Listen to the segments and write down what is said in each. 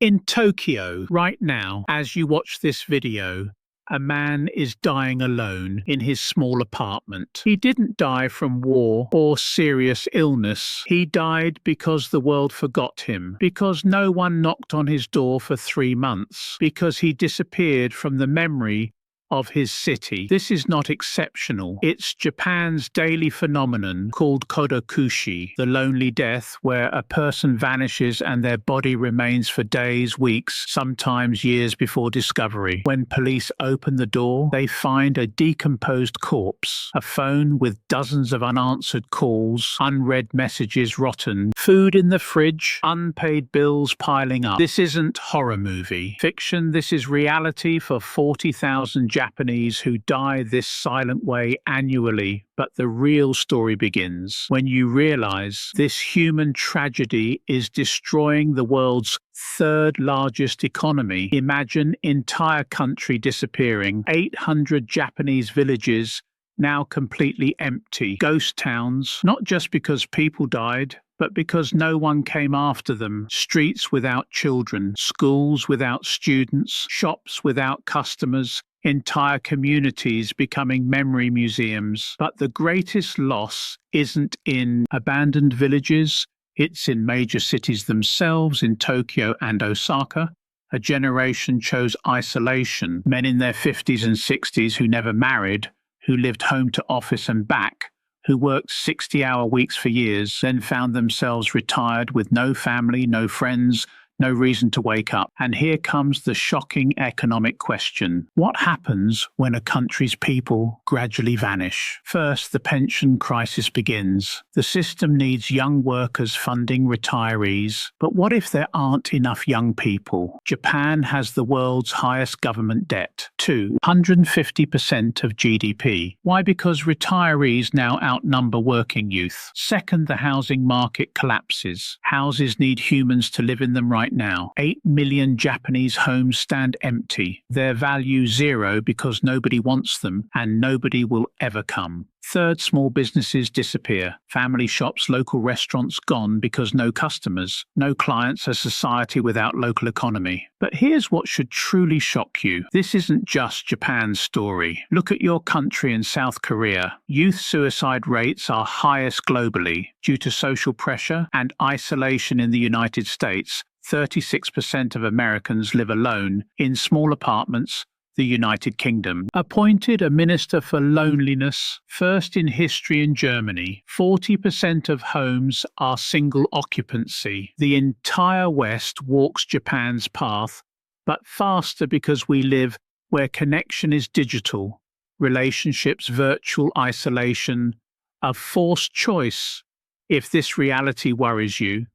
In Tokyo, right now, as you watch this video, a man is dying alone in his small apartment. He didn't die from war or serious illness. He died because the world forgot him, because no one knocked on his door for 3 months, because he disappeared from the memory of his city. This is not exceptional. It's Japan's daily phenomenon called Kodokushi, the lonely death where a person vanishes and their body remains for days, weeks, sometimes years before discovery. When police open the door, they find a decomposed corpse, a phone with dozens of unanswered calls, unread messages rotten, food in the fridge, unpaid bills piling up. This isn't horror movie fiction. This is reality for 40,000 Japanese who die this silent way annually. But the real story begins when you realize this human tragedy is destroying the world's third largest economy. Imagine entire country disappearing, 800 Japanese villages now completely empty, ghost towns, not just because people died, but because no one came after them. Streets without children, schools without students, shops without customers, entire communities becoming memory museums. But the greatest loss isn't in abandoned villages, it's in major cities themselves, in Tokyo and Osaka. A generation chose isolation, men in their 50s and 60s who never married, who lived home to office and back, who worked 60-hour weeks for years, then found themselves retired with no family, no friends, no reason to wake up. And here comes the shocking economic question. What happens when a country's people gradually vanish? First, the pension crisis begins. The system needs young workers funding retirees. But what if there aren't enough young people? Japan has the world's highest government debt. 150% of GDP. Why? Because retirees now outnumber working youth. Second, the housing market collapses. Houses need humans to live in them right now. 8 million Japanese homes stand empty. Their value zero because nobody wants them and nobody will ever come. Third, small businesses disappear. Family shops, local restaurants gone because no customers, no clients, a society without local economy. But here's what should truly shock you. This isn't just Japan's story. Look at your country in South Korea. Youth suicide rates are highest globally due to social pressure and isolation in the United States. 36% of Americans live alone in small apartments. The United Kingdom appointed a minister for loneliness, first in history in Germany. 40% of homes are single occupancy. The entire West walks Japan's path, but faster because we live where connection is digital, relationships virtual, isolation, a forced choice. If this reality worries you,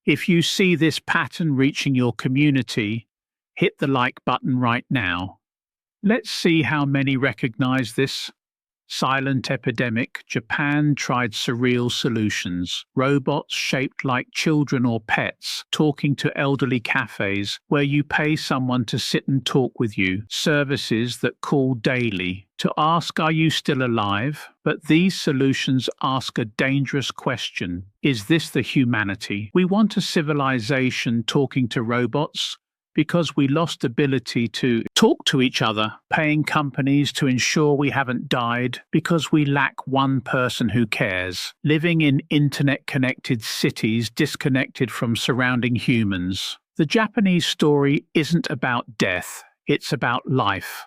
if you see this pattern reaching your community, hit the like button right now. Let's see how many recognize this silent epidemic. Japan tried surreal solutions. Robots shaped like children or pets, talking to elderly cafes where you pay someone to sit and talk with you. Services that call daily to ask, are you still alive? But these solutions ask a dangerous question. Is this the humanity? We want a civilization talking to robots because we lost ability to talk to each other, paying companies to ensure we haven't died because we lack one person who cares, living in internet-connected cities disconnected from surrounding humans. The Japanese story isn't about death, it's about life,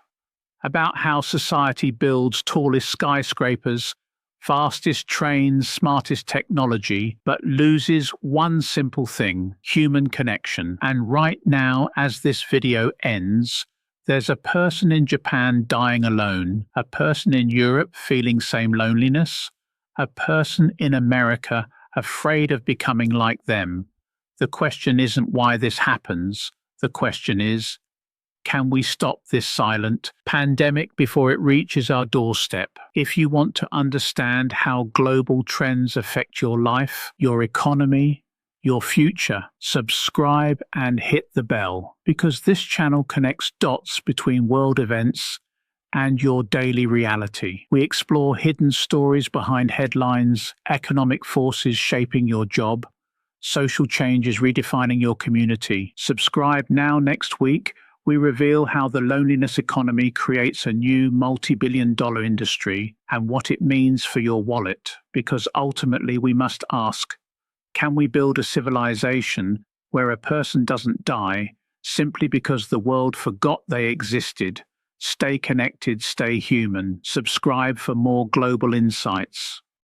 about how society builds tallest skyscrapers, fastest trains, smartest technology, but loses one simple thing, human connection. And right now, as this video ends, there's a person in Japan dying alone, a person in Europe feeling same loneliness, a person in America afraid of becoming like them. The question isn't why this happens. The question is, can we stop this silent pandemic before it reaches our doorstep? If you want to understand how global trends affect your life, your economy, your future, subscribe and hit the bell, because this channel connects dots between world events and your daily reality. We explore hidden stories behind headlines, economic forces shaping your job, Social change is redefining your community. Subscribe now. Next week, we reveal how the loneliness economy creates a new multi-billion-dollar industry and what it means for your wallet. Because ultimately we must ask, can we build a civilization where a person doesn't die simply because the world forgot they existed? Stay connected, stay human. Subscribe for more global insights.